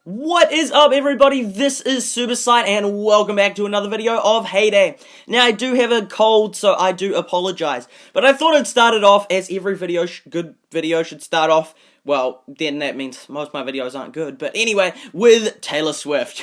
What is up, everybody? This is SuperSight and welcome back to another video of Heyday. Now, I do have a cold, so I do apologize, but I thought I'd start it off as every good video should start off. Well, then that means most of my videos aren't good, but anyway, with Taylor Swift.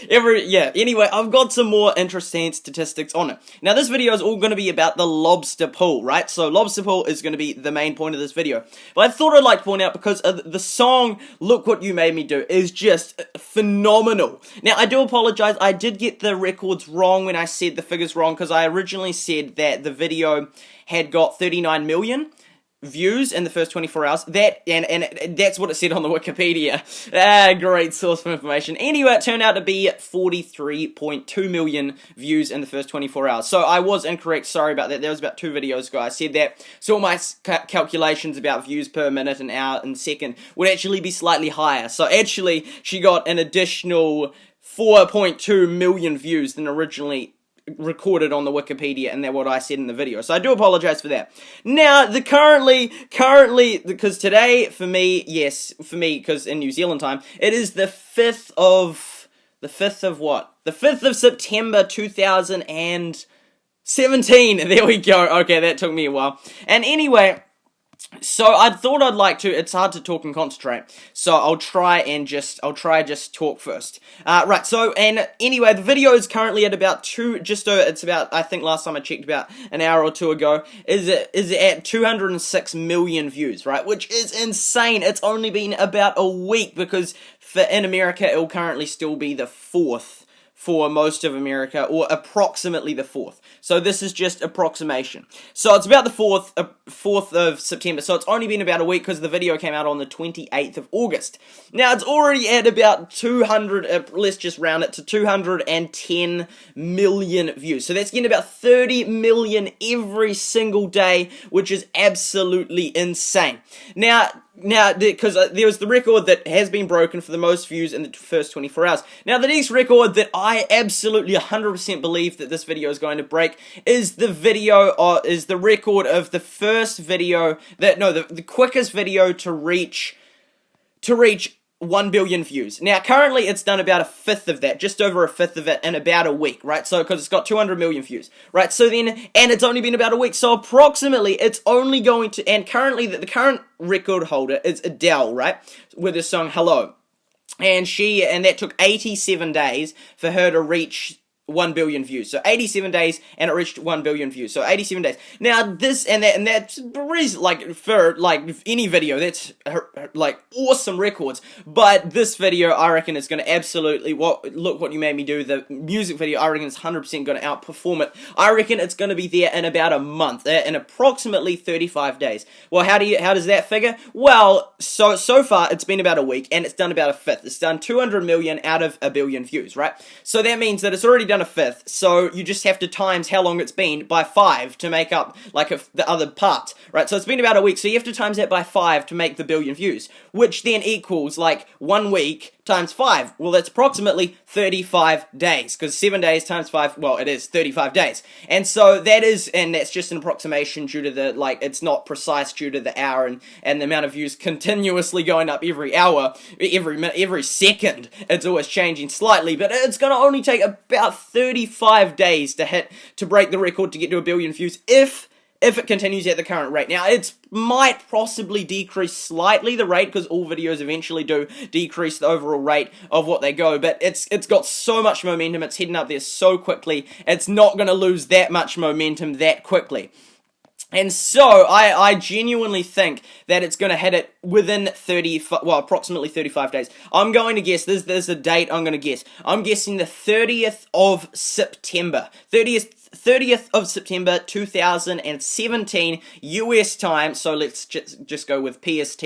Anyway, I've got some more interesting statistics on it. Now, this video is all going to be about the Lobster Pool, right? So, Lobster Pool is going to be the main point of this video. But I thought I'd like to point out, because the song, Look What You Made Me Do, is just phenomenal. Now, I do apologize, I did get the records wrong when I said the figures wrong, because I originally said that the video had got 39 million views in the first 24 hours. And that's what it said on the Wikipedia. Great source for information. Anyway, it turned out to be 43.2 million views in the first 24 hours. So I was incorrect. Sorry about that. There was about 2 videos ago I said that. So all my calculations about views per minute, an hour, and second would actually be slightly higher. So actually, she got an additional 4.2 million views than originally recorded on the Wikipedia, and that's what I said in the video. So I do apologize for that. Now, currently, because today, for me, because in New Zealand time, it is the 5th of what? The 5th of September, 2017. There we go. Okay, that took me a while. And anyway, so I thought I'd like to, it's hard to talk and concentrate, so I'll try just talk first. Right, so, and anyway, the video is currently at about it's about, I think last time I checked about an hour or two ago, is at 206 million views, right, which is insane. It's only been about a week, because in America, it'll currently still be the 4th for most of America, or approximately the 4th. So this is just approximation. So it's about the 4th of September, so it's only been about a week, because the video came out on the 28th of August. Now, it's already at about 200, let's just round it to 210 million views. So that's getting about 30 million every single day, which is absolutely insane. Now, because there was the record that has been broken for the most views in the first 24 hours. Now, the next record that I absolutely 100% believe that this video is going to break is the record of the first video the quickest video to reach 1 billion views. Now, currently, it's done about a 5th of that, just over a 5th of it in about a week, right? So, because it's got 200 million views, right? So then, and it's only been about a week, so approximately, it's only going to, and currently, the current record holder is Adele, right? With the song Hello. And that took 87 days for her to reach 1 billion views. So 87 days, and it reached 1 billion views. So 87 days. Now, that's for any video, that's like awesome records. But this video, I reckon, is going to absolutely, Look What You Made Me Do, the music video, I reckon it's 100% going to outperform it. I reckon it's going to be there in about a month, in approximately 35 days. Well, how does that figure? Well, so far, it's been about a week, and it's done about a 5th. It's done 200 million out of a billion views, right? So that means that it's already done a 5th, so you just have to times how long it's been by 5 to make up, the other part, right? So it's been about a week, so you have to times that by 5 to make the billion views, which then equals, 1 week times 5. Well, that's approximately 35 days, because 7 days times 5, well, it is 35 days. And so that's just an approximation due to it's not precise due to the hour and the amount of views continuously going up every hour, every minute, every second. It's always changing slightly, but it's going to only take about 35 days to break the record to get to a billion views if it continues at the current rate. Now, it might possibly decrease slightly, the rate, because all videos eventually do decrease the overall rate of what they go, but it's got so much momentum, it's heading up there so quickly, it's not going to lose that much momentum that quickly. And so, I genuinely think that it's going to hit it within approximately 35 days. I'm going to guess, there's a date I'm going to guess. I'm guessing the 30th of September. 30th of September 2017 US time, so let's just go with PST,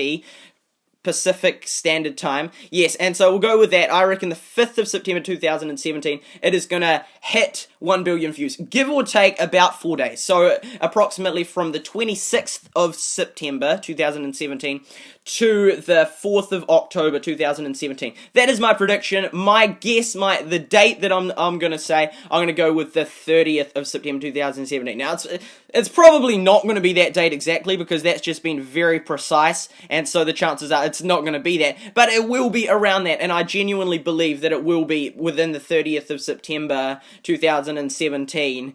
Pacific Standard Time. Yes, and so we'll go with that. I reckon the 5th of September 2017, it is going to hit 1 billion views, give or take about 4 days. So approximately from the 26th of September 2017 to the 4th of October 2017. That is my prediction. My guess, the date that I'm going to say, I'm going to go with the 30th of September 2017. Now, it's probably not going to be that date exactly, because that's just been very precise, and so the chances are it's not going to be that, but it will be around that, and I genuinely believe that it will be within the 30th of September 2017.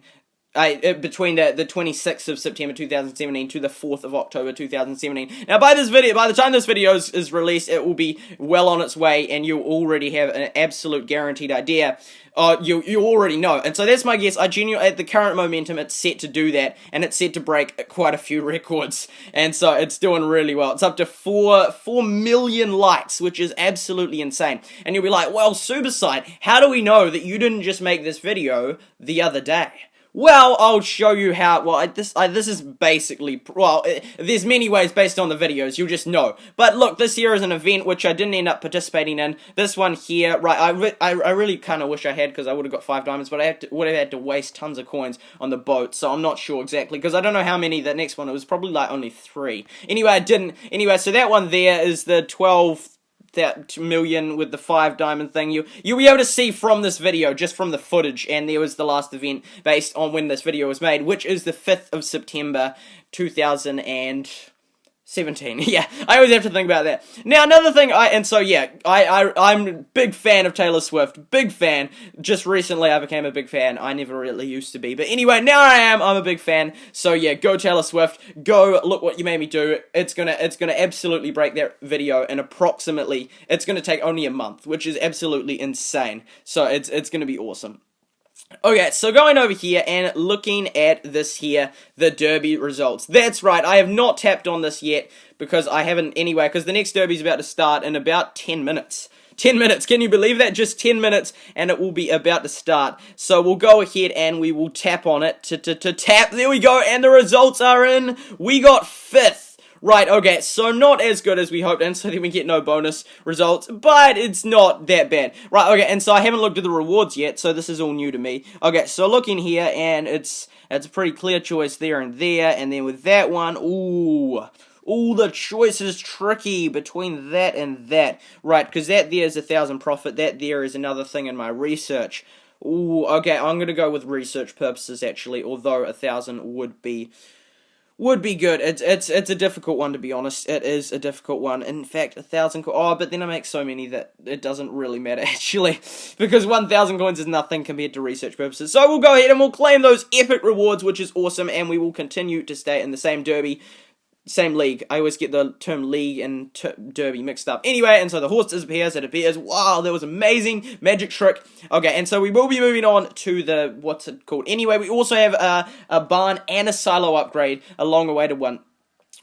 Between the 26th of September 2017 to the 4th of October 2017. Now, by the time this video is released, it will be well on its way, and you'll already have an absolute guaranteed idea. You already know, and so that's my guess. I genuinely, at the current momentum, it's set to do that, and it's set to break quite a few records, and so it's doing really well. It's up to 4 million likes, which is absolutely insane. And you'll be like, well, SuperSight, how do we know that you didn't just make this video the other day? Well, I'll show you how. Well, this is basically, well, there's many ways based on the videos, you'll just know. But look, this here is an event which I didn't end up participating in. This one here, right, I really kind of wish I had, because I would have got 5 diamonds, but I would have had to waste tons of coins on the boat, so I'm not sure exactly, because I don't know how many that next one, it was probably like only 3. Anyway, I didn't. Anyway, so that one there is the 12 million with the 5 diamond thing. You'll be able to see from this video, just from the footage, and there was the last event based on when this video was made, which is the 5th of September 2017. Yeah, I always have to think about that. Now, another thing, I'm a big fan of Taylor Swift, big fan. Just recently I became a big fan. I never really used to be, but anyway, now I am. I'm a big fan. So yeah, go Taylor Swift, go Look What You Made Me Do. It's gonna absolutely break that video, and approximately, it's gonna take only a month, which is absolutely insane. So it's gonna be awesome. Okay, so going over here and looking at this here, the derby results. That's right, I have not tapped on this yet, because I haven't anyway, because the next derby is about to start in about 10 minutes. 10 minutes, can you believe that? Just 10 minutes, and it will be about to start. So we'll go ahead and we will tap on it, tap, there we go, and the results are in. We got 5th. Right, okay, so not as good as we hoped, and so then we get no bonus results, but it's not that bad. Right, okay, and so I haven't looked at the rewards yet, so this is all new to me. Okay, so looking here, and it's a pretty clear choice there, and then with that one, ooh, the choice is tricky between that and that. Right, because that there is 1,000 profit, that there is another thing in my research. Ooh, okay, I'm gonna go with research purposes, actually, although 1,000 would be good. It's a difficult one, to be honest. It is a difficult one. In fact, 1,000 but then I make so many that it doesn't really matter, actually, because 1,000 coins is nothing compared to research purposes. So we'll go ahead and we'll claim those epic rewards, which is awesome, and we will continue to stay in the same derby. Same league. I always get the term league and derby mixed up. Anyway, and so the horse disappears, it appears. Wow, that was amazing. Magic trick. Okay, and so we will be moving on to the, what's it called? Anyway, we also have a barn and a silo upgrade, a long awaited one.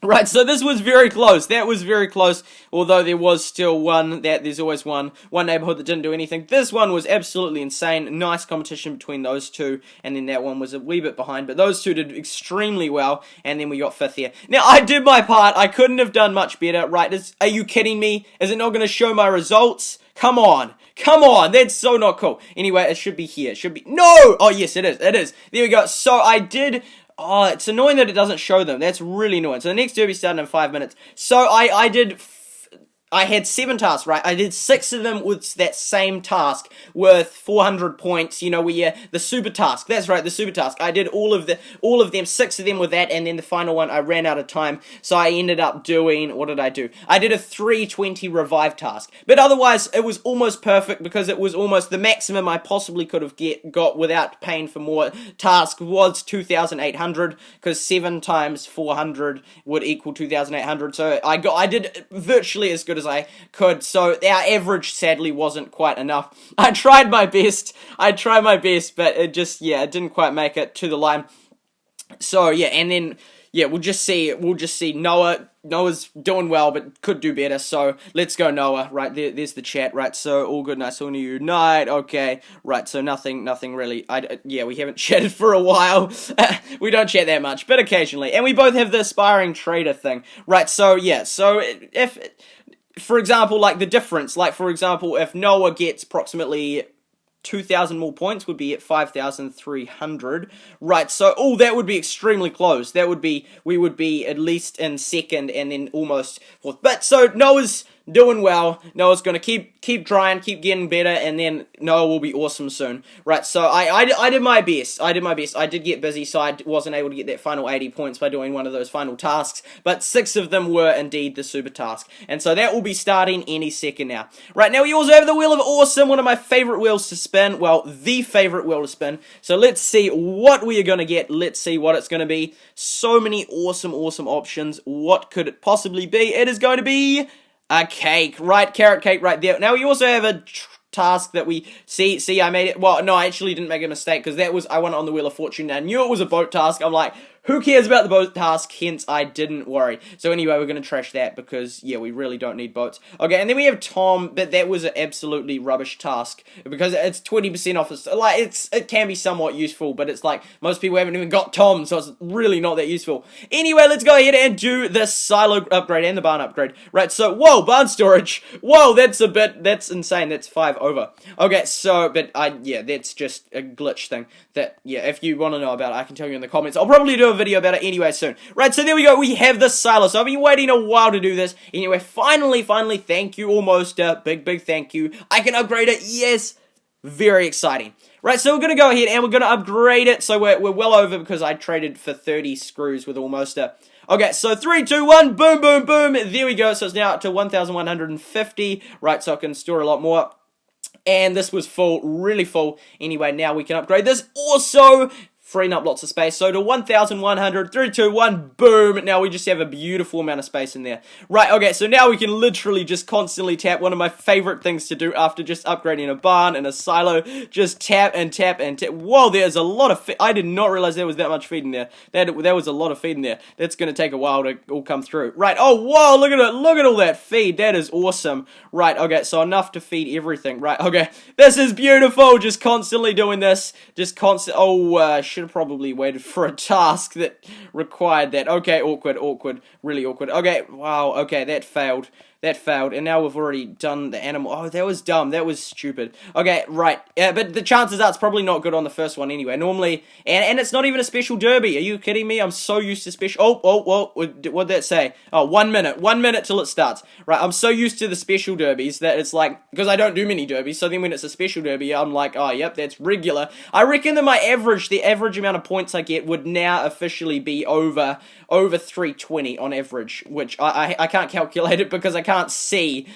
Right, so this was very close. That was very close, although there was still there's always one neighborhood that didn't do anything. This one was absolutely insane. Nice competition between those two, and then that one was a wee bit behind, but those two did extremely well, and then we got 5th here. Now, I did my part. I couldn't have done much better, right? Are you kidding me? Is it not going to show my results? Come on. Come on, that's so not cool. Anyway, it should be here. It should be, no! Oh, yes, it is. It is. There we go. So I did. Oh, it's annoying that it doesn't show them. That's really annoying. So the next derby started in 5 minutes. So I had 7 tasks, right? I did 6 of them with that same task worth 400 points, you know, the super task. That's right, the super task. I did all of them, 6 of them with that, and then the final one, I ran out of time, so I ended up doing, what did I do? I did a 320 revive task. But otherwise, it was almost perfect, because it was almost the maximum I possibly could have got without paying for more. Task was 2,800, because 7 times 400 would equal 2,800, so I did virtually as good as I could, so our average sadly wasn't quite enough. I tried my best, but it just, it didn't quite make it to the line. So yeah, and then, we'll just see Noah's doing well, but could do better, so let's go Noah. Right, there's the chat, right, so all good, nice, all new unite, okay, right, so nothing really, we haven't chatted for a while. We don't chat that much, but occasionally, and we both have the aspiring trader thing, right, so if, for example, like the difference, like for example, if Noah gets approximately 2,000 more points, would be at 5,300, right, so, that would be extremely close. That would be, we would be at least in second and then almost fourth, but so Noah's doing well. Noah's gonna keep trying, keep getting better, and then Noah will be awesome soon. Right, so I did my best. I did get busy, so I wasn't able to get that final 80 points by doing one of those final tasks, but 6 of them were indeed the super task. And so that will be starting any second now. Right, now we also have the Wheel of Awesome, one of my favorite wheels to spin. Well, the favorite wheel to spin. So let's see what we are gonna get. Let's see what it's gonna be. So many awesome options. What could it possibly be? It is going to be a cake, right? Carrot cake right there. Now we also have a task that we see I made it. Well, no, I actually didn't make a mistake, because that was, I won it on the Wheel of Fortune. I knew it was a boat task. I'm like, who cares about the boat task? Hence, I didn't worry. So anyway, we're going to trash that because, yeah, we really don't need boats. Okay, and then we have Tom, but that was an absolutely rubbish task because it's 20% off. Like, it can be somewhat useful, but it's like most people haven't even got Tom, so it's really not that useful. Anyway, let's go ahead and do the silo upgrade and the barn upgrade. Right, so, whoa, barn storage. Whoa, that's insane. That's 5 over. Okay, so, but, yeah, that's just a glitch thing that, yeah, if you want to know about it, I can tell you in the comments. I'll probably do a video about it anyway soon. Right, so there we go. We have the silo. So I've been waiting a while to do this. Anyway, finally, thank you, almost. Big thank you. I can upgrade it. Yes. Very exciting. Right, so we're going to go ahead and we're going to upgrade it. So we're well over because I traded for 30 screws with almost. Okay, so 3, 2, 1, boom, boom, boom. There we go. So it's now up to 1,150. Right, so I can store a lot more. And this was full, really full. Anyway, now we can upgrade this. Also, freeing up lots of space. So to 1,100, 3, 2, 1, boom. Now we just have a beautiful amount of space in there. Right, okay, so now we can literally just constantly tap. One of my favorite things to do after just upgrading a barn and a silo. Just tap and tap and tap. Whoa, there's a lot of feed. I did not realize there was that much feed in there. There was a lot of feed in there. That's going to take a while to all come through. Right, oh, whoa, look at it. Look at all that feed. That is awesome. Right, okay, so enough to feed everything. Right, okay. This is beautiful. Just constantly doing this. Just constant. Oh, should have probably waited for a task that required that. Okay, awkward, really awkward. Okay, wow, okay, that failed, and now we've already done the animal. Oh, that was dumb, that was stupid. Okay, right, but the chances are it's probably not good on the first one anyway. Normally, and it's not even a special derby. Are you kidding me? I'm so used to special. Oh, what'd that say? Oh, 1 minute till it starts. Right, I'm so used to the special derbies that it's like, because I don't do many derbies, so then when it's a special derby, I'm like, oh, yep, that's regular. I reckon that the average amount of points I get would now officially be over 320 on average, which I can't calculate it because I can't see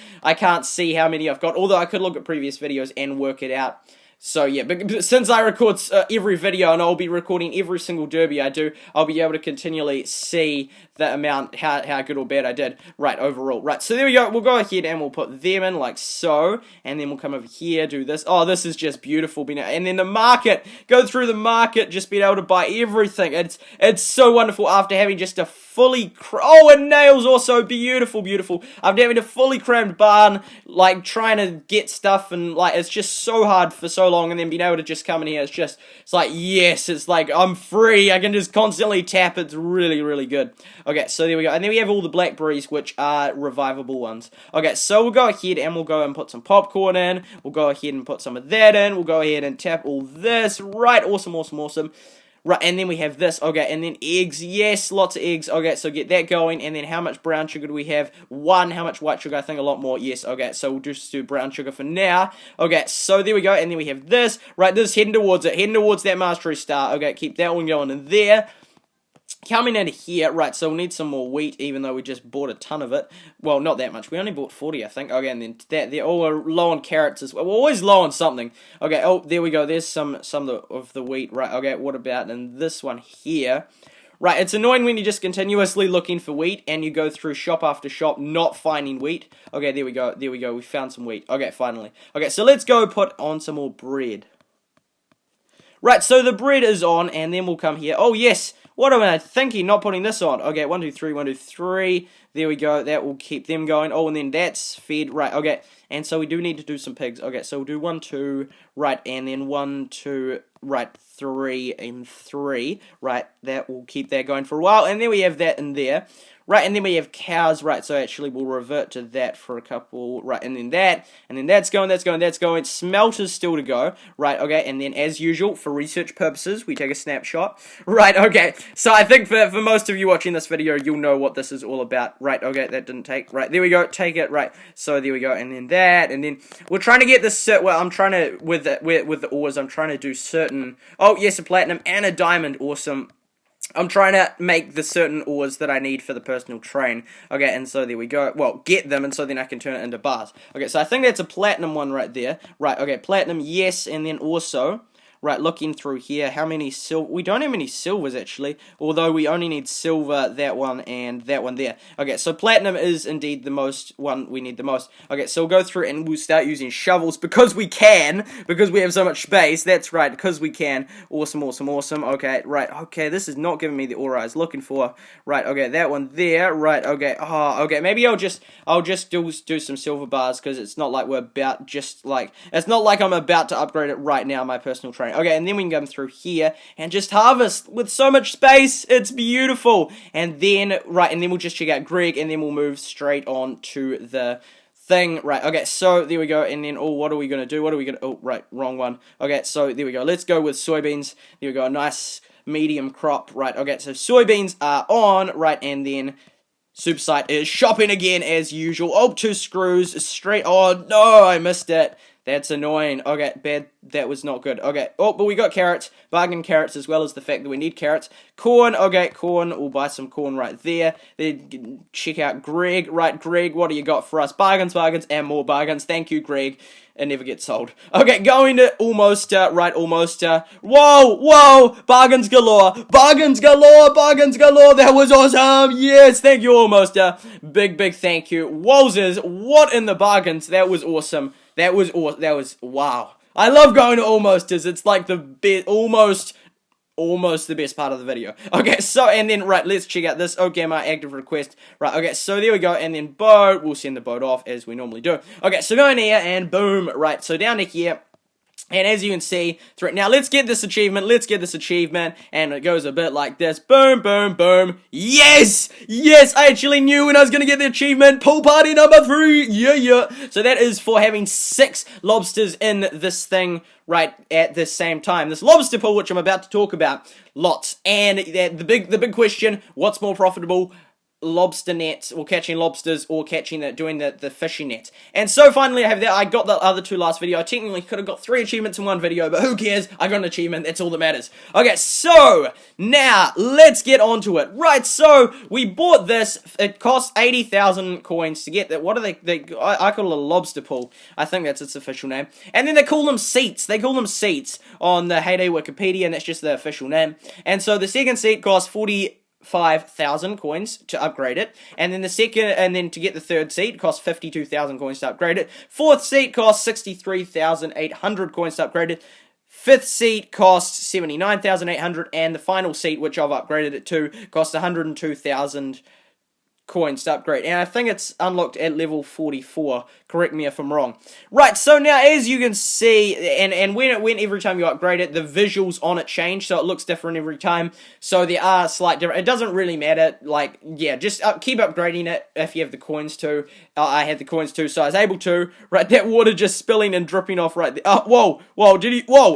how many I've got, although I could look at previous videos and work it out. So yeah, but since I record every video and I'll be recording every single derby I do, I'll be able to continually see the amount, how good or bad I did, right, overall. Right, so there we go, we'll go ahead and we'll put them in like so, and then we'll come over here, do this. Oh, this is just beautiful, and then the market, go through the market, just being able to buy everything. It's so wonderful after having just a fully, oh, and nails also, beautiful. After having a fully crammed barn, like, trying to get stuff, and, like, it's just so hard for so long, and then being able to just come in here, it's like, yes, it's like, I'm free, I can just constantly tap, it's really good. Okay, so there we go, and then we have all the blackberries, which are revivable ones. Okay, so we'll go ahead and we'll go and put some popcorn in, we'll go ahead and put some of that in, we'll go ahead and tap all this, right, awesome. Right, and then we have this, okay, and then eggs, yes, lots of eggs, okay, so get that going, and then how much brown sugar do we have? 1, how much white sugar? I think a lot more, yes, okay, so we'll just do brown sugar for now, okay, so there we go, and then we have this, right, this is heading towards that mastery star, okay, keep that one going in there. Coming into here, right, so we'll need some more wheat, even though we just bought a ton of it. Well, not that much. We only bought 40, I think. Okay, and then they're all low on carrots as well. We're always low on something. Okay, oh, there we go. There's some of the wheat. Right, okay, what about in this one here? Right, it's annoying when you're just continuously looking for wheat, and you go through shop after shop not finding wheat. Okay, there we go. We found some wheat. Okay, finally. Okay, so let's go put on some more bread. Right, so the bread is on, and then we'll come here. Oh, yes. What am I thinking? Not putting this on. Okay, 1, 2, 3, 1, 2, 3. There we go. That will keep them going. Oh, and then that's fed. Right, okay. And so we do need to do some pigs. Okay, so we'll do 1, 2, right, and then 1, 2, right, 3, and 3. Right, that will keep that going for a while. And then we have that in there. Right, and then we have cows, right, so actually we'll revert to that for a couple, right, and then that's going, smelters still to go, right, okay, and then as usual, for research purposes, we take a snapshot, right, okay, so I think for most of you watching this video, you'll know what this is all about right, okay, that didn't take, right, there we go, take it, right, so there we go, and then that, and then we're trying to get this, well, I'm trying to, with the ores, I'm trying to do certain, oh, yes, a platinum and a diamond, awesome. I'm trying to make the certain ores that I need for the personal train. Okay, and so there we go. Well, get them, and so then I can turn it into bars. Okay, so I think that's a platinum one right there. Right, okay, platinum, yes, and then also, right, looking through here, how many silver? We don't have any silvers, actually, although we only need silver, that one, and that one there. Okay, so platinum is indeed the most one we need the most. Okay, so we'll go through and we'll start using shovels, because we can, because we have so much space. That's right, because we can. Awesome, awesome, awesome. Okay, right, okay, this is not giving me the ore I was looking for. Right, okay, that one there. Right, okay, oh, okay, maybe I'll just do some silver bars, because it's not like we're about, it's not like I'm about to upgrade it right now, my personal train. Okay, and then we can come through here and just harvest with so much space. It's beautiful. And then, right, and then we'll just check out Greg, and then we'll move straight on to the thing. Right, okay, so there we go. And then, oh, what are we going to do? What are we going to, oh, right, wrong one. Okay, so there we go. Let's go with soybeans. There we go, a nice medium crop. Right, okay, so soybeans are on, right, and then SuperSight is shopping again as usual. Oh, 2 screws straight. Oh, no, I missed it. That's annoying. Okay, bad. That was not good. Okay. Oh, but we got carrots. Bargain carrots, as well as the fact that we need carrots. Corn. Okay, corn. We'll buy some corn right there. Then check out Greg. Right, Greg, what do you got for us? Bargains, bargains, and more bargains. Thank you, Greg. It never gets sold. Okay, going to almost, right, almost, whoa, whoa, bargains galore, bargains galore, bargains galore, that was awesome, yes, thank you, almost, big thank you. Wowzers, what in the bargains, that was awesome, that was, wow. I love going to almosters, it's like the best, almost the best part of the video. Okay, so, and then, right, let's check out this. Okay, my active request. Right, okay, so there we go, and then boat. We'll send the boat off, as we normally do. Okay, so go in here, and boom, right, so down to here. And as you can see, now let's get this achievement, and it goes a bit like this, boom, boom, boom, yes, I actually knew when I was going to get the achievement, pool party number 3, yeah, so that is for having 6 lobsters in this thing, right, at the same time, this lobster pool, which I'm about to talk about, lots, and the big question, what's more profitable? Lobster net, or catching lobsters, or doing the fishing net. And so finally I have that. I got the other 2 last video. I technically could have got 3 achievements in one video, but who cares? I got an achievement, that's all that matters. Okay, so now let's get on to it. Right, so we bought this. It cost 80,000 coins to get that. What are I call it a lobster pool. I think that's its official name. And then they call them seats. They call them seats on the Heyday Wikipedia, and that's just the official name. And so the second seat costs 45,000 coins to upgrade it, and then to get the third seat costs 52,000 coins to upgrade it. Fourth seat costs 63,800 coins to upgrade it. Fifth seat costs 79,800, and the final seat, which I've upgraded it to, costs 102,000 coins to upgrade, and I think it's unlocked at level 44, correct me if I'm wrong. Right, so now as you can see, and when every time you upgrade it, the visuals on it change, so it looks different every time, so there are slight different, it doesn't really matter, like, yeah, just keep upgrading it if you have the coins to. I had the coins too, so I was able to. Right, that water just spilling and dripping off right there. Whoa,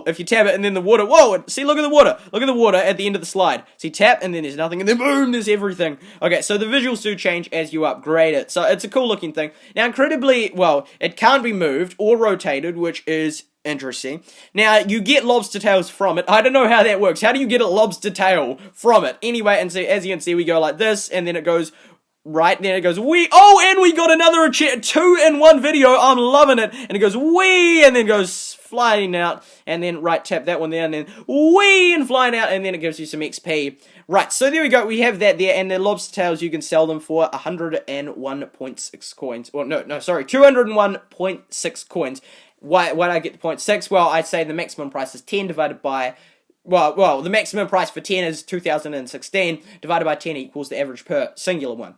if you tap it and then the water, whoa, see, look at the water at the end of the slide. See, tap and then there's nothing, and then boom, there's everything. Okay, so the visuals do change as you upgrade it, so it's a cool looking thing. Now, incredibly, well, it can't be moved or rotated, which is interesting. Now, you get lobster tails from it. I don't know how that works. How do you get a lobster tail from it? Anyway, and so as you can see, we go like this, and then it goes right, then it goes wee. Oh, and we got another 2 in one video. I'm loving it. And it goes wee, and then goes flying out, and then right, tap that one there, and then wee, and flying out, and then it gives you some XP. Right, so there we go. We have that there, and the lobster tails, you can sell them for 101.6 coins. Or no, sorry, 201.6 coins. Why did I get the 0.6? Well, I'd say the maximum price is 10 divided by... Well, the maximum price for 10 is 2016, divided by 10 equals the average per singular one.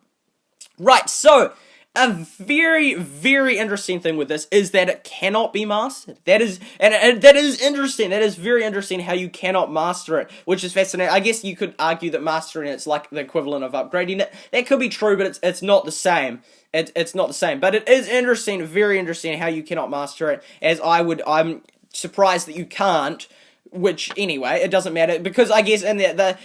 Right, so, a very, very interesting thing with this is that it cannot be mastered. That is interesting. That is very interesting how you cannot master it, which is fascinating. I guess you could argue that mastering it's like the equivalent of upgrading it. That could be true, but it's not the same. It's not the same, but it is interesting, very interesting how you cannot master it, as I'm surprised that you can't. which anyway, it doesn't matter, because I guess in the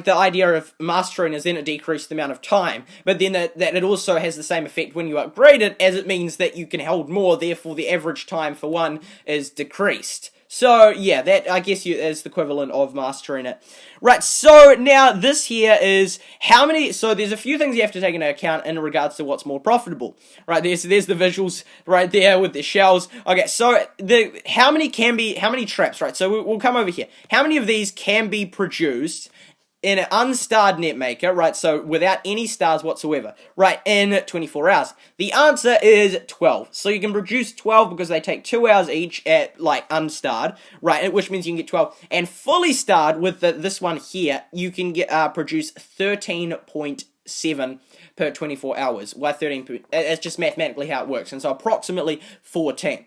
idea of mastering is then it decreased the amount of time, but then that it also has the same effect when you upgrade it, as it means that you can hold more, therefore the average time for one is decreased. So, yeah, that, I guess, is the equivalent of mastering it. Right, so now this here is how many, so there's a few things you have to take into account in regards to what's more profitable. Right, there's the visuals right there with the shells. Okay, so how many traps, right, so we'll come over here. How many of these can be produced in an unstarred net maker, right, so without any stars whatsoever, right, in 24 hours? The answer is 12. So you can produce 12 because they take 2 hours each at, like, unstarred, right, which means you can get 12. And fully starred with this one here, you can get produce 13.7 per 24 hours. Why 13? It's just mathematically how it works, and so approximately 14.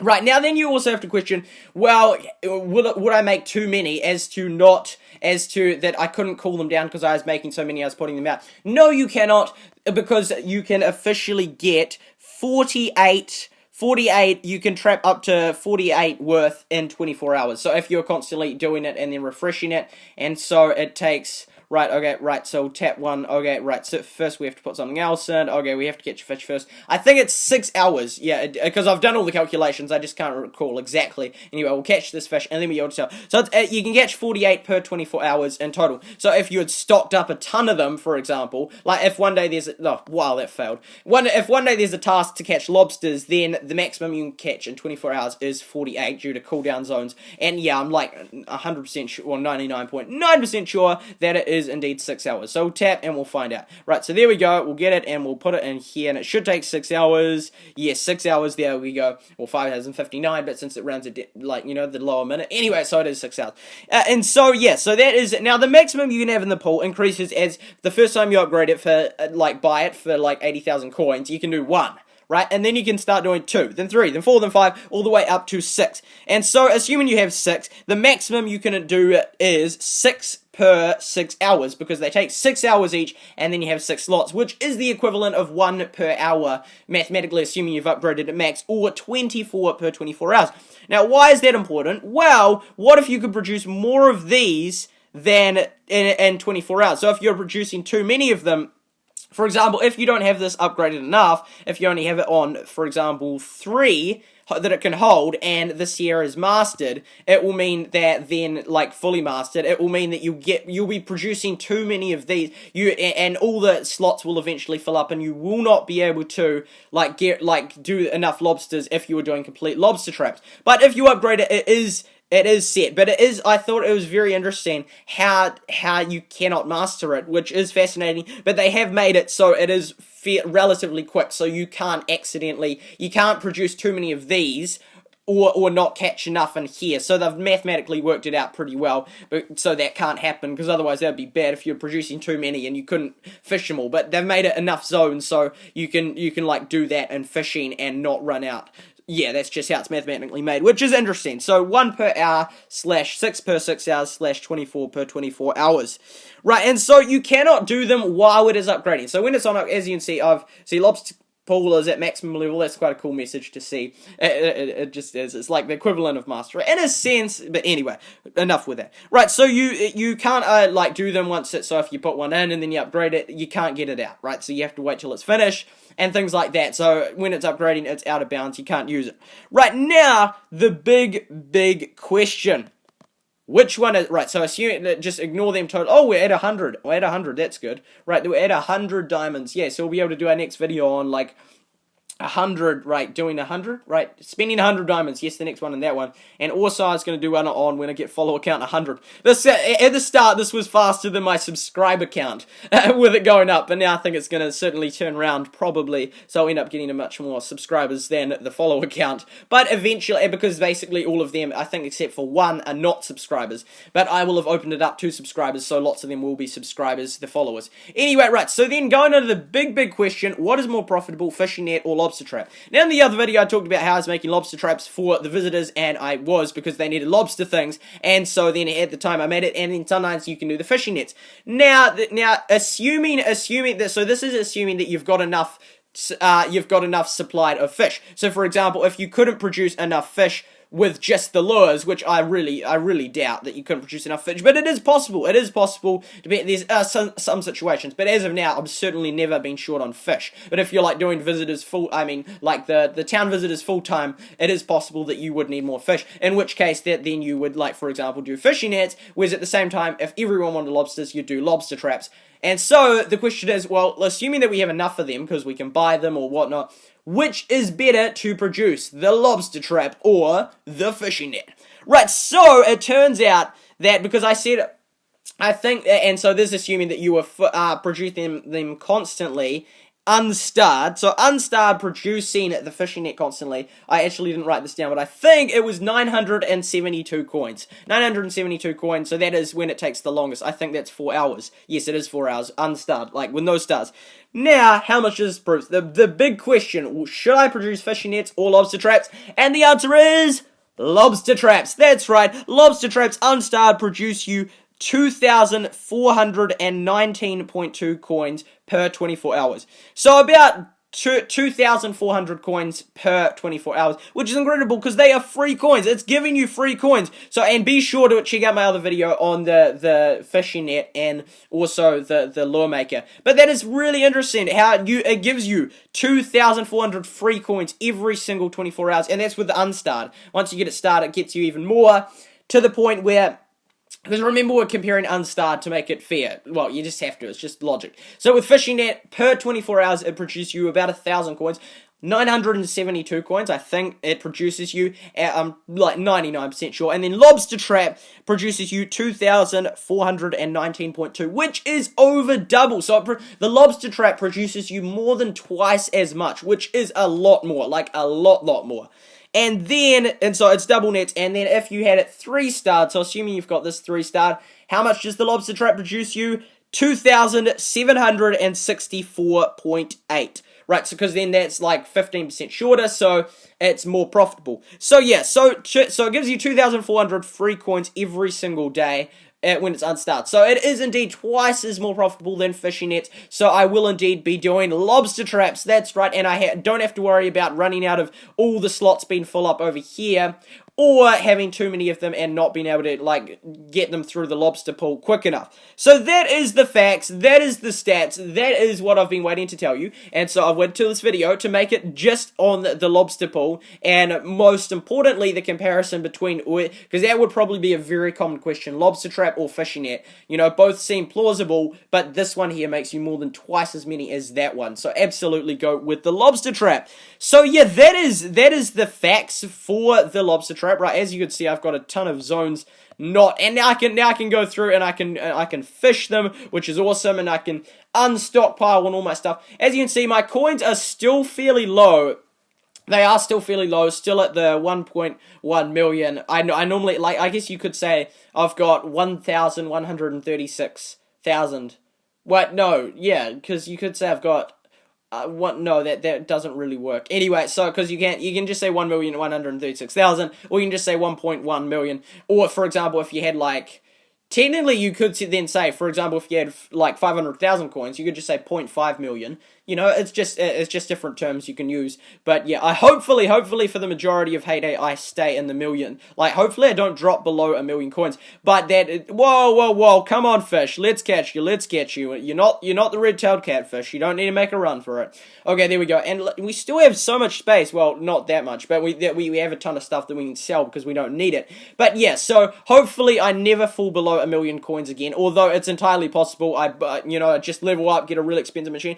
Right, now then you also have to question, well, would I make too many as to that I couldn't cool them down because I was making so many I was putting them out? No, you cannot, because you can officially get 48, you can trap up to 48 worth in 24 hours. So if you're constantly doing it and then refreshing it, and so it takes... Right, okay, right, so tap one, okay, right, so first we have to put something else in, okay, we have to catch a fish first. I think it's 6 hours, yeah, because I've done all the calculations, I just can't recall exactly. Anyway, we'll catch this fish, and then we able to sell. So you can catch 48 per 24 hours in total. So if you had stocked up a ton of them, for example, like if one day there's, that failed. If one day there's a task to catch lobsters, then the maximum you can catch in 24 hours is 48 due to cooldown zones. And yeah, I'm like 100% sure, or 99.9% sure that it is indeed 6 hours. So we'll tap and we'll find out. Right, so there we go. We'll get it and we'll put it in here, and it should take 6 hours. Yes, 6 hours. There we go. Well, 5 hours and 59, but since it rounds it, the lower minute. Anyway, so it is 6 hours. And so, yeah, so that is it. Now, the maximum you can have in the pool increases as the first time you upgrade it for, buy it for, 80,000 coins, you can do 1. Right, and then you can start doing 2, then 3, then 4, then 5, all the way up to 6. And so, assuming you have 6, the maximum you can do is 6 per 6 hours, because they take 6 hours each, and then you have 6 slots, which is the equivalent of 1 per hour, mathematically, assuming you've upgraded it max, or 24 per 24 hours. Now, why is that important? Well, what if you could produce more of these than in 24 hours? So if you're producing too many of them, for example, if you don't have this upgraded enough, if you only have it on, for example, 3 that it can hold, and this here is mastered, it will mean that then, fully mastered, it will mean that you'll be producing too many of these, and all the slots will eventually fill up, and you will not be able to, do enough lobsters if you were doing complete lobster traps. But if you upgrade it, it is set, but I thought it was very interesting how you cannot master it, which is fascinating, but they have made it so it is relatively quick, so you can't produce too many of these, or not catch enough in here. So they've mathematically worked it out pretty well, but so that can't happen, because otherwise that would be bad if you're producing too many and you couldn't fish them all. But they've made it enough zones so you can do that in fishing and not run out. Yeah, that's just how it's mathematically made, which is interesting. So 1 per hour / 6 per 6 hours / 24 per 24 hours. Right, and so you cannot do them while it is upgrading. So when it's on, as you can see, Lobster Pool is at maximum level. That's quite a cool message to see. It just is. It's like the equivalent of master in a sense. But anyway, enough with that. Right, so you can't do them once. So if you put one in and then you upgrade it, you can't get it out. Right, so you have to wait till it's finished and things like that. So when it's upgrading, it's out of bounds. You can't use it. Right, now the big question. Which one is, right, so just ignore them total. Oh, we're at 100. We're at 100, that's good. Right, we're at 100 diamonds. Yeah, so we'll be able to do our next video on, 100, right, doing 100, right, spending 100 diamonds, yes, the next one and that one, and also I was going to do one on when I get follower count 100. This, at the start, this was faster than my subscriber count, with it going up, but now I think it's going to certainly turn around, probably, so I'll end up getting a much more subscribers than the follower count, but eventually, because basically all of them, I think except for one, are not subscribers, but I will have opened it up to subscribers, so lots of them will be subscribers, the followers. Anyway, right, so then going into the big question, what is more profitable, fishing net or lobster trap? Now in the other video I talked about how I was making lobster traps for the visitors, and I was, because they needed lobster things, and so then at the time I made it, and then sometimes you can do the fishing nets. Now assuming that, so this is assuming that you've got enough supplied of fish. So for example, if you couldn't produce enough fish with just the lures, which I really doubt that you couldn't produce enough fish, but it is possible. It is possible to be. There's some situations, but as of now, I've certainly never been short on fish. But if you're like doing visitors like the town visitors full time, it is possible that you would need more fish. In which case, then you would, like, for example, do fishing nets. Whereas at the same time, if everyone wanted lobsters, you'd do lobster traps. And so the question is, well, assuming that we have enough of them because we can buy them or whatnot, which is better to produce, the lobster trap or the fishing net? Right, so it turns out that because I think, and so this is assuming that you were producing them constantly, unstarred. So unstarred producing the fishing net constantly. I actually didn't write this down, but I think it was 972 coins. 972 coins, so that is when it takes the longest. I think that's 4 hours. Yes, it is 4 hours, unstarred, like with no stars. Now, how much is proof? The big question, should I produce fishing nets or lobster traps? And the answer is lobster traps. That's right, lobster traps unstarred produce you 2,419.2 coins per 24 hours. So about 2,400 coins per 24 hours, which is incredible because they are free coins. It's giving you free coins. So, and be sure to check out my other video on the fishing net and also the lure maker. But that is really interesting how it gives you 2,400 free coins every single 24 hours, and that's with the unstarred. Once you get it started, it gets you even more, to the point where, because remember, we're comparing unstarred to make it fair. Well, you just have to. It's just logic. So with fishing net, per 24 hours, it produces you about 1,000 coins. 972 coins, I think it produces you at, like 99% sure. And then lobster trap produces you 2,419.2, which is over double. So the lobster trap produces you more than twice as much, which is a lot more, like a lot more. And so it's double nets, and then if you had it 3-starred, so assuming you've got this 3-starred, how much does the lobster trap produce you? 2,764.8. Right, so because then that's like 15% shorter, so it's more profitable. So yeah, so it gives you 2,400 free coins every single day when it's unstarred. So it is indeed twice as more profitable than fishing nets. So I will indeed be doing lobster traps. That's right, and I don't have to worry about running out of all the slots being full up over here, or having too many of them and not being able to, like, get them through the lobster pool quick enough. So that is the facts, that is the stats, that is what I've been waiting to tell you, and so I went to this video to make it just on the lobster pool, and most importantly, the comparison between, because that would probably be a very common question, lobster trap or fishing net. You know, both seem plausible, but this one here makes you more than twice as many as that one, so absolutely go with the lobster trap. So yeah, that is the facts for the lobster trap. Right, as you can see, I've got a ton of zones and now I can go through and I can fish them, which is awesome, and I can unstockpile and all my stuff. As you can see, my coins are still fairly low. They are still fairly low, still at the 1.1 million. I normally, like, I guess you could say I've got 1,136,000. What? No, yeah, because you could say I've got no, that doesn't really work. Anyway, so, because you can just say 1,136,000, or you can just say 1.1 million, or, for example, if you had, like, technically you could then say, for example, if you had, like, 500,000 coins, you could just say 0.5 million. You know, it's just different terms you can use. But yeah, hopefully for the majority of Heyday, I stay in the million. Like, hopefully I don't drop below 1 million coins. But whoa, come on, fish, let's catch you. You're not the red-tailed catfish. You don't need to make a run for it. Okay, there we go. And we still have so much space. Well, not that much, but we have a ton of stuff that we can sell because we don't need it. But yeah, so hopefully I never fall below 1 million coins again. Although it's entirely possible. I just level up, get a real expensive machine.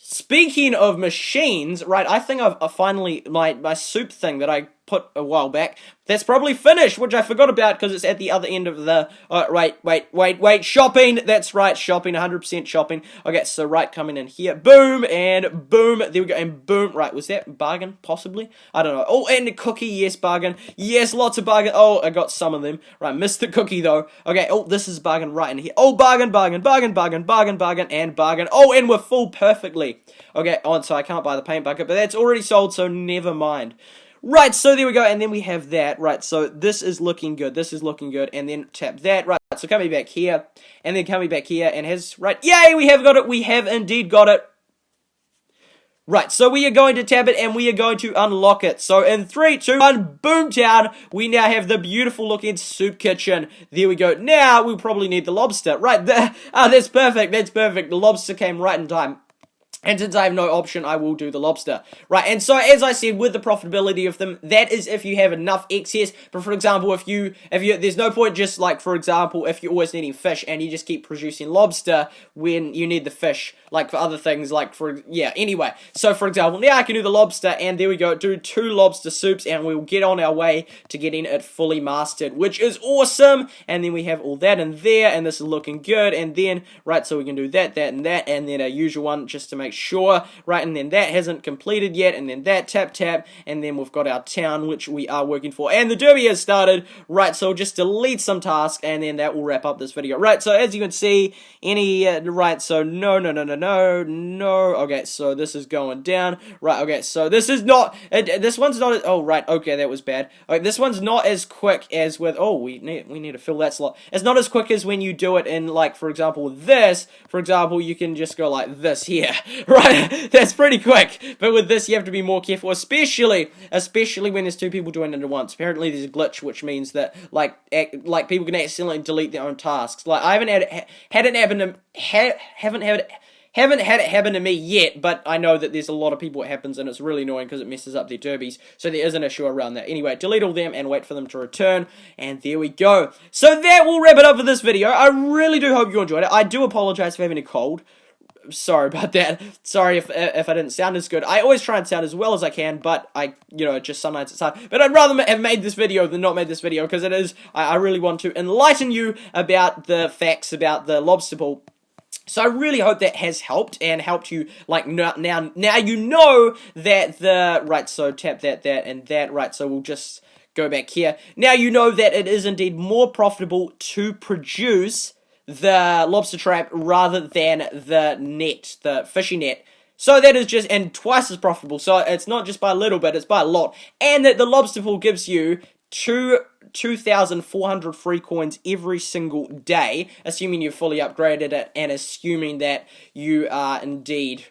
Speaking of machines, right, I think I've finally, my soup thing that I put a while back, that's probably finished, which I forgot about because it's at the other end of the, wait, shopping, that's right, shopping, 100% shopping. Okay, so right, coming in here, boom, and boom, there we go, and boom, right, was that bargain, possibly? I don't know. Oh, and the cookie, yes, bargain, yes, lots of bargain. Oh, I got some of them, right, missed the cookie though. Okay, oh, this is bargain right in here. Oh, bargain, and bargain. Oh, and we're full perfectly. Okay, so I can't buy the paint bucket, but that's already sold, so never mind. Right, so there we go, and then we have that, right, so this is looking good, and then tap that, right, so coming back here, and then coming back here, and right, yay, we have got it, we have indeed got it. Right, so we are going to tap it and we are going to unlock it. So in 3, 2, 1, boomtown, we now have the beautiful looking soup kitchen. There we go. Now we'll probably need the lobster. Right, that's perfect, that's perfect. The lobster came right in time. And since I have no option, I will do the lobster. Right, and so as I said, with the profitability of them, that is if you have enough excess. But for example, if you, there's no point just like, for example, if you're always needing fish and you just keep producing lobster when you need the fish, like for other things, like for, yeah, anyway. So for example, now I can do the lobster, and there we go, do 2 lobster soups, and we will get on our way to getting it fully mastered, which is awesome. And then we have all that in there, and this is looking good. And then, right, so we can do that, and then our usual one just to make sure, right, and then that hasn't completed yet, and then that, tap, and then we've got our town, which we are working for, and the derby has started, right, so just delete some tasks, and then that will wrap up this video, right, so as you can see, right, so no, okay, so this is going down, right, okay, so this is not, this one's not, oh, right, okay, that was bad, okay, this one's not as quick as with, oh, we need to fill that slot, it's not as quick as when you do it in, like, for example, this, for example, you can just go like this here, right, that's pretty quick, but with this you have to be more careful, especially when there's 2 people doing it at once. Apparently there's a glitch which means that like people can accidentally delete their own tasks. Like I haven't had it happen to me yet, but I know that there's a lot of people it happens, and it's really annoying because it messes up their derbies, so there is an issue around that. Anyway, delete all them and wait for them to return, and there we go. So that will wrap it up for this video. I really do hope you enjoyed it. I do apologize for having a cold. Sorry about that. Sorry if I didn't sound as good. I always try and sound as well as I can, but just sometimes it's hard. But I'd rather have made this video than not made this video, because it is, I really want to enlighten you about the facts about the Lobster Pool. So I really hope that has helped and helped you, like, now you know that right, so tap that, and that, right, so we'll just go back here. Now you know that it is indeed more profitable to produce the lobster trap rather than the net, the fishing net. So that is just, and twice as profitable, so it's not just by a little bit, it's by a lot. And that the Lobster Pool gives you 2,400 free coins every single day, assuming you've fully upgraded it, and assuming that you are indeed,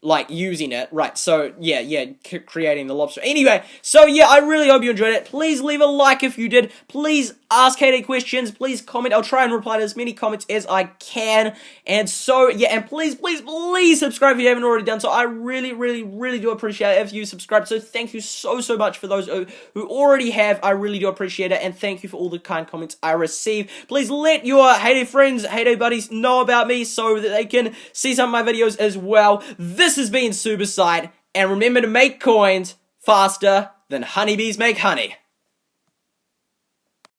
like, using it, right, so, yeah, creating the lobster. Anyway, so, yeah, I really hope you enjoyed it. Please leave a like if you did. Please ask Katie questions. Please comment. I'll try and reply to as many comments as I can. And so, yeah, and please subscribe if you haven't already done so. I really do appreciate it if you subscribe. So thank you so much for those who already have. I really do appreciate it. And thank you for all the kind comments I receive. Please let your Hey friends, Hey buddies know about me so that they can see some of my videos as well. This has been SuperSight, and remember to make coins faster than honeybees make honey.